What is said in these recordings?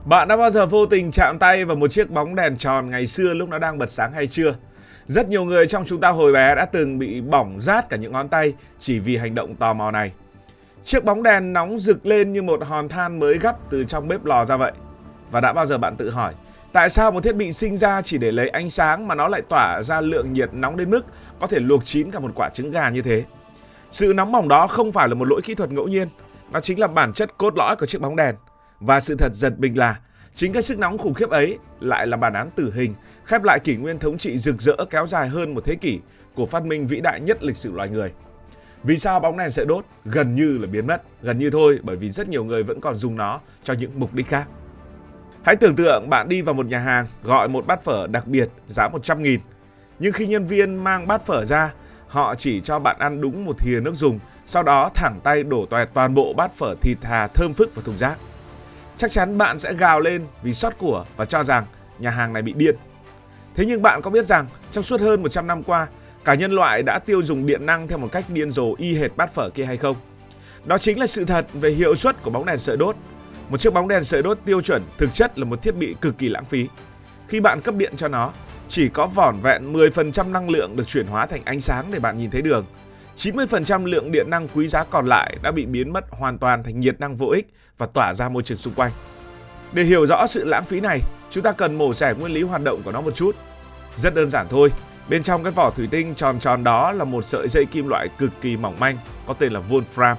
Bạn đã bao giờ vô tình chạm tay vào một chiếc bóng đèn tròn ngày xưa lúc nó đang bật sáng hay chưa? Rất nhiều người trong chúng ta hồi bé đã từng bị bỏng rát cả những ngón tay chỉ vì hành động tò mò này. Chiếc bóng đèn nóng rực lên như một hòn than mới gắp từ trong bếp lò ra vậy. Và đã bao giờ bạn tự hỏi, tại sao một thiết bị sinh ra chỉ để lấy ánh sáng mà nó lại tỏa ra lượng nhiệt nóng đến mức có thể luộc chín cả một quả trứng gà như thế? Sự nóng bỏng đó không phải là một lỗi kỹ thuật ngẫu nhiên, nó chính là bản chất cốt lõi của chiếc bóng đèn. Và sự thật giật mình là chính cái sức nóng khủng khiếp ấy lại là bản án tử hình khép lại kỷ nguyên thống trị rực rỡ kéo dài hơn một thế kỷ của phát minh vĩ đại nhất lịch sử loài người. Vì sao bóng đèn sợi đốt gần như là biến mất? Gần như thôi, bởi vì rất nhiều người vẫn còn dùng nó cho những mục đích khác. Hãy tưởng tượng bạn đi vào một nhà hàng gọi một bát phở đặc biệt giá 100.000. Nhưng khi nhân viên mang bát phở ra, họ chỉ cho bạn ăn đúng một thìa nước dùng, sau đó thẳng tay đổ toẹt toàn bộ bát phở thịt thà thơm phức vào thùng rác. Chắc chắn bạn sẽ gào lên vì xót của và cho rằng nhà hàng này bị điên. Thế nhưng bạn có biết rằng trong suốt hơn 100 năm qua, cả nhân loại đã tiêu dùng điện năng theo một cách điên rồ y hệt bát phở kia hay không? Đó chính là sự thật về hiệu suất của bóng đèn sợi đốt. Một chiếc bóng đèn sợi đốt tiêu chuẩn thực chất là một thiết bị cực kỳ lãng phí. Khi bạn cấp điện cho nó, chỉ có vỏn vẹn 10% năng lượng được chuyển hóa thành ánh sáng để bạn nhìn thấy đường. 90% lượng điện năng quý giá còn lại đã bị biến mất hoàn toàn thành nhiệt năng vô ích và tỏa ra môi trường xung quanh. Để hiểu rõ sự lãng phí này, chúng ta cần mổ xẻ nguyên lý hoạt động của nó một chút. Rất đơn giản thôi, bên trong cái vỏ thủy tinh tròn tròn đó là một sợi dây kim loại cực kỳ mỏng manh có tên là Wolfram.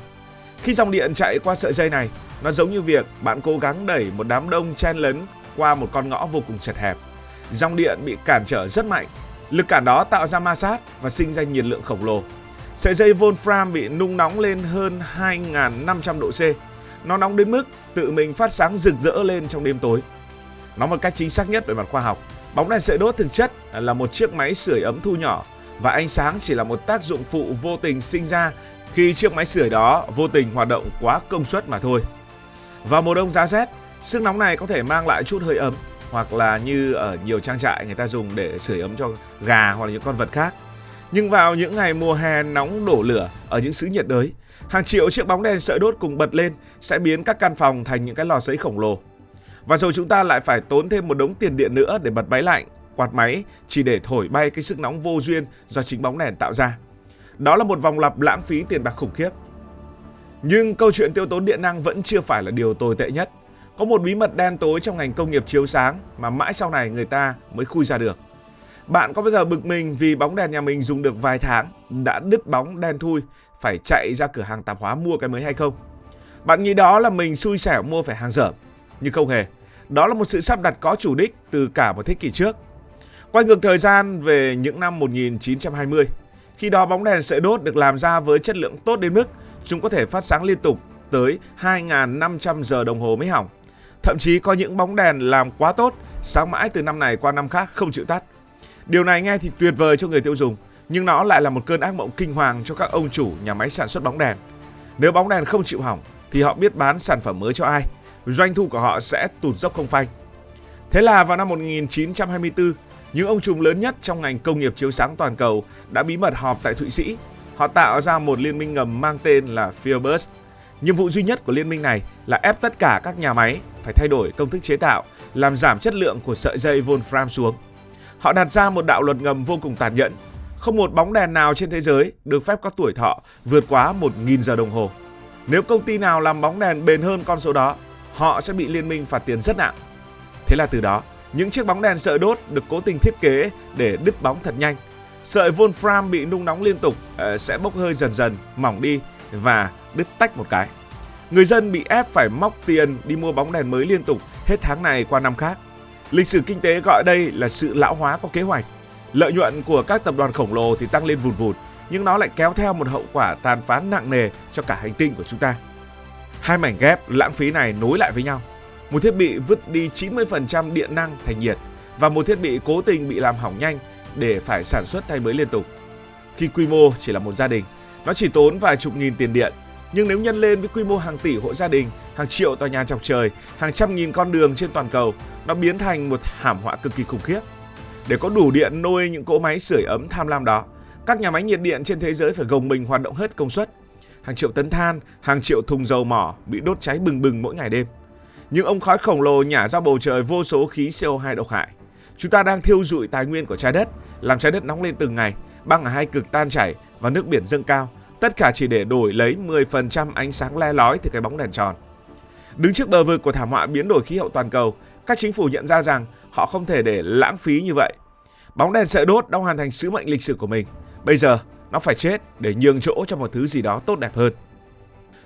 Khi dòng điện chạy qua sợi dây này, nó giống như việc bạn cố gắng đẩy một đám đông chen lấn qua một con ngõ vô cùng chật hẹp. Dòng điện bị cản trở rất mạnh, lực cản đó tạo ra ma sát và sinh ra nhiệt lượng khổng lồ. Sợi dây Wolfram bị nung nóng lên hơn 2.500 độ C. Nó nóng đến mức tự mình phát sáng rực rỡ lên trong đêm tối. Nói một cách chính xác nhất về mặt khoa học, bóng đèn sợi đốt thực chất là một chiếc máy sưởi ấm thu nhỏ và ánh sáng chỉ là một tác dụng phụ vô tình sinh ra khi chiếc máy sưởi đó vô tình hoạt động quá công suất mà thôi. Vào mùa đông giá rét, sức nóng này có thể mang lại chút hơi ấm, hoặc là như ở nhiều trang trại người ta dùng để sưởi ấm cho gà hoặc là những con vật khác. Nhưng vào những ngày mùa hè nóng đổ lửa ở những xứ nhiệt đới, hàng triệu chiếc bóng đèn sợi đốt cùng bật lên sẽ biến các căn phòng thành những cái lò sấy khổng lồ. Và rồi chúng ta lại phải tốn thêm một đống tiền điện nữa để bật máy lạnh, quạt máy chỉ để thổi bay cái sức nóng vô duyên do chính bóng đèn tạo ra. Đó là một vòng lặp lãng phí tiền bạc khủng khiếp. Nhưng câu chuyện tiêu tốn điện năng vẫn chưa phải là điều tồi tệ nhất. Có một bí mật đen tối trong ngành công nghiệp chiếu sáng mà mãi sau này người ta mới khui ra được. Bạn có bao giờ bực mình vì bóng đèn nhà mình dùng được vài tháng đã đứt bóng đen thui, phải chạy ra cửa hàng tạp hóa mua cái mới hay không? Bạn nghĩ đó là mình xui xẻo mua phải hàng dởm, nhưng không hề. Đó là một sự sắp đặt có chủ đích từ cả một thế kỷ trước. Quay ngược thời gian về những năm 1920, khi đó bóng đèn sợi đốt được làm ra với chất lượng tốt đến mức chúng có thể phát sáng liên tục tới 2.500 giờ đồng hồ mới hỏng. Thậm chí có những bóng đèn làm quá tốt, sáng mãi từ năm này qua năm khác không chịu tắt. Điều này nghe thì tuyệt vời cho người tiêu dùng, nhưng nó lại là một cơn ác mộng kinh hoàng cho các ông chủ nhà máy sản xuất bóng đèn. Nếu bóng đèn không chịu hỏng thì họ biết bán sản phẩm mới cho ai, doanh thu của họ sẽ tụt dốc không phanh. Thế là vào năm 1924, những ông trùm lớn nhất trong ngành công nghiệp chiếu sáng toàn cầu đã bí mật họp tại Thụy Sĩ. Họ tạo ra một liên minh ngầm mang tên là Fierbus. Nhiệm vụ duy nhất của liên minh này là ép tất cả các nhà máy phải thay đổi công thức chế tạo, làm giảm chất lượng của sợi dây Wolfram xuống. Họ đặt ra một đạo luật ngầm vô cùng tàn nhẫn. Không một bóng đèn nào trên thế giới được phép có tuổi thọ vượt quá 1.000 giờ đồng hồ. Nếu công ty nào làm bóng đèn bền hơn con số đó, họ sẽ bị liên minh phạt tiền rất nặng. Thế là từ đó, những chiếc bóng đèn sợi đốt được cố tình thiết kế để đứt bóng thật nhanh. Sợi Wolfram bị nung nóng liên tục sẽ bốc hơi dần dần, mỏng đi và đứt tách một cái. Người dân bị ép phải móc tiền đi mua bóng đèn mới liên tục hết tháng này qua năm khác. Lịch sử kinh tế gọi đây là sự lão hóa có kế hoạch. Lợi nhuận của các tập đoàn khổng lồ thì tăng lên vụt vụt, nhưng nó lại kéo theo một hậu quả tàn phá nặng nề cho cả hành tinh của chúng ta. Hai mảnh ghép lãng phí này nối lại với nhau. Một thiết bị vứt đi 90% điện năng thành nhiệt và một thiết bị cố tình bị làm hỏng nhanh để phải sản xuất thay mới liên tục. Khi quy mô chỉ là một gia đình, nó chỉ tốn vài chục nghìn tiền điện. Nhưng nếu nhân lên với quy mô hàng tỷ hộ gia đình, hàng triệu tòa nhà chọc trời, hàng trăm nghìn con đường trên toàn cầu, nó biến thành một thảm họa cực kỳ khủng khiếp. Để có đủ điện nuôi những cỗ máy sưởi ấm tham lam đó, các nhà máy nhiệt điện trên thế giới phải gồng mình hoạt động hết công suất. Hàng triệu tấn than, hàng triệu thùng dầu mỏ bị đốt cháy bừng bừng mỗi ngày đêm. Những ống khói khổng lồ nhả ra bầu trời vô số khí CO2 độc hại. Chúng ta đang thiêu rụi tài nguyên của trái đất, làm trái đất nóng lên từng ngày, băng ở hai cực tan chảy và nước biển dâng cao. Tất cả chỉ để đổi lấy 10% ánh sáng le lói từ cái bóng đèn tròn. Đứng trước bờ vực của thảm họa biến đổi khí hậu toàn cầu, các chính phủ nhận ra rằng họ không thể để lãng phí như vậy. Bóng đèn sợi đốt đã hoàn thành sứ mệnh lịch sử của mình. Bây giờ, nó phải chết để nhường chỗ cho một thứ gì đó tốt đẹp hơn.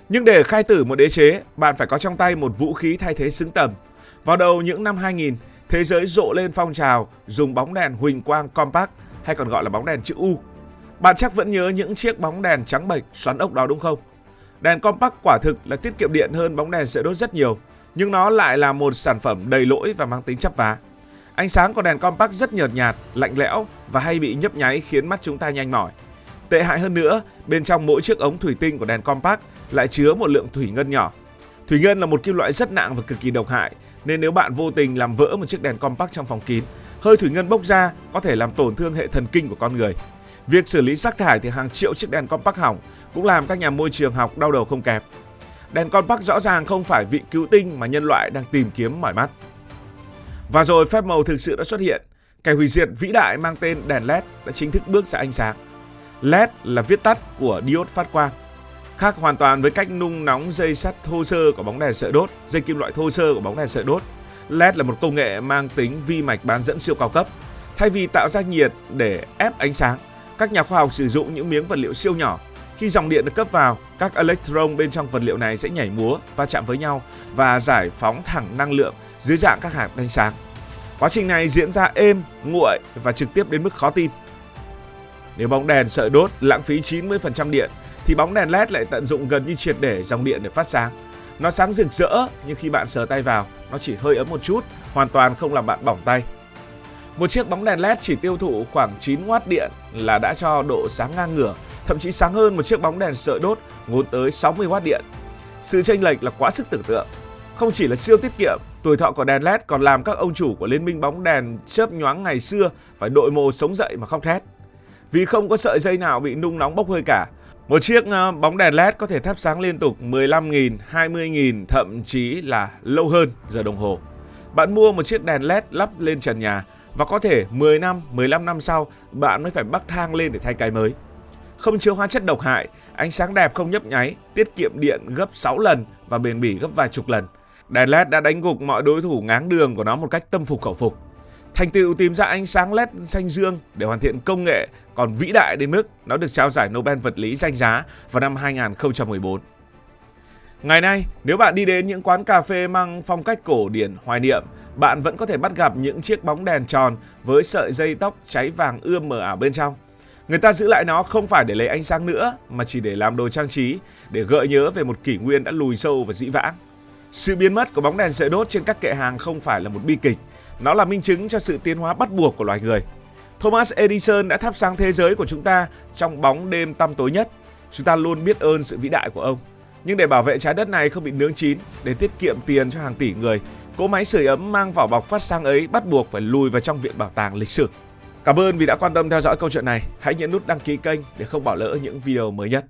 Nhưng để khai tử một đế chế, bạn phải có trong tay một vũ khí thay thế xứng tầm. Vào đầu những năm 2000, thế giới rộ lên phong trào dùng bóng đèn huỳnh quang compact, hay còn gọi là bóng đèn chữ U. Bạn chắc vẫn nhớ những chiếc bóng đèn trắng bệch xoắn ốc đó đúng không? Đèn compact quả thực là tiết kiệm điện hơn bóng đèn sợi đốt rất nhiều, nhưng nó lại là một sản phẩm đầy lỗi và mang tính chắp vá. Ánh sáng của đèn compact rất nhợt nhạt, lạnh lẽo và hay bị nhấp nháy khiến mắt chúng ta nhanh mỏi. Tệ hại hơn nữa, bên trong mỗi chiếc ống thủy tinh của đèn compact lại chứa một lượng thủy ngân nhỏ. Thủy ngân là một kim loại rất nặng và cực kỳ độc hại, nên nếu bạn vô tình làm vỡ một chiếc đèn compact trong phòng kín, hơi thủy ngân bốc ra có thể làm tổn thương hệ thần kinh của con người. Việc xử lý rác thải từ hàng triệu chiếc đèn compact hỏng cũng làm các nhà môi trường học đau đầu không kém. Đèn compact rõ ràng không phải vị cứu tinh mà nhân loại đang tìm kiếm mỏi mắt. Và rồi phép màu thực sự đã xuất hiện. Kẻ hủy diệt vĩ đại mang tên đèn LED đã chính thức bước ra ánh sáng. LED là viết tắt của diode phát quang. Khác hoàn toàn với cách nung nóng dây sắt thô sơ của bóng đèn sợi đốt, dây kim loại thô sơ của bóng đèn sợi đốt, LED là một công nghệ mang tính vi mạch bán dẫn siêu cao cấp. Thay vì tạo ra nhiệt để ép ánh sáng, các nhà khoa học sử dụng những miếng vật liệu siêu nhỏ. Khi dòng điện được cấp vào, các electron bên trong vật liệu này sẽ nhảy múa, va chạm với nhau và giải phóng thẳng năng lượng dưới dạng các hạt ánh sáng. Quá trình này diễn ra êm, nguội và trực tiếp đến mức khó tin. Nếu bóng đèn sợi đốt lãng phí 90% điện, thì bóng đèn LED lại tận dụng gần như triệt để dòng điện để phát sáng. Nó sáng rực rỡ, nhưng khi bạn sờ tay vào, nó chỉ hơi ấm một chút, hoàn toàn không làm bạn bỏng tay. Một chiếc bóng đèn LED chỉ tiêu thụ khoảng 9W điện là đã cho độ sáng ngang ngửa, thậm chí sáng hơn một chiếc bóng đèn sợi đốt ngốn tới 60W điện. Sự chênh lệch là quá sức tưởng tượng. Không chỉ là siêu tiết kiệm, tuổi thọ của đèn LED còn làm các ông chủ của liên minh bóng đèn chớp nhoáng ngày xưa phải đội mồ sống dậy mà khóc thét. Vì không có sợi dây nào bị nung nóng bốc hơi cả. Một chiếc bóng đèn LED có thể thắp sáng liên tục 15.000, 20.000, thậm chí là lâu hơn giờ đồng hồ. Bạn mua một chiếc đèn LED lắp lên trần nhà và có thể 10 năm, 15 năm sau bạn mới phải bắc thang lên để thay cái mới. Không chứa hóa chất độc hại, ánh sáng đẹp không nhấp nháy, tiết kiệm điện gấp 6 lần và bền bỉ gấp vài chục lần. Đèn LED đã đánh gục mọi đối thủ ngáng đường của nó một cách tâm phục khẩu phục. Thành tựu tìm ra ánh sáng LED xanh dương để hoàn thiện công nghệ còn vĩ đại đến mức nó được trao giải Nobel vật lý danh giá vào năm 2014. Ngày nay, nếu bạn đi đến những quán cà phê mang phong cách cổ điển hoài niệm, bạn vẫn có thể bắt gặp những chiếc bóng đèn tròn với sợi dây tóc cháy vàng ươm mờ ảo bên trong. Người ta giữ lại nó không phải để lấy ánh sáng nữa, mà chỉ để làm đồ trang trí, để gợi nhớ về một kỷ nguyên đã lùi sâu và dĩ vãng. Sự biến mất của bóng đèn sợi đốt trên các kệ hàng không phải là một bi kịch, nó là minh chứng cho sự tiến hóa bắt buộc của loài người. Thomas Edison đã thắp sáng thế giới của chúng ta trong bóng đêm tăm tối nhất. Chúng ta luôn biết ơn sự vĩ đại của ông. Nhưng để bảo vệ trái đất này không bị nướng chín, để tiết kiệm tiền cho hàng tỷ người, cỗ máy sưởi ấm mang vỏ bọc phát sáng ấy bắt buộc phải lùi vào trong viện bảo tàng lịch sử. Cảm ơn vì đã quan tâm theo dõi câu chuyện này. Hãy nhấn nút đăng ký kênh để không bỏ lỡ những video mới nhất.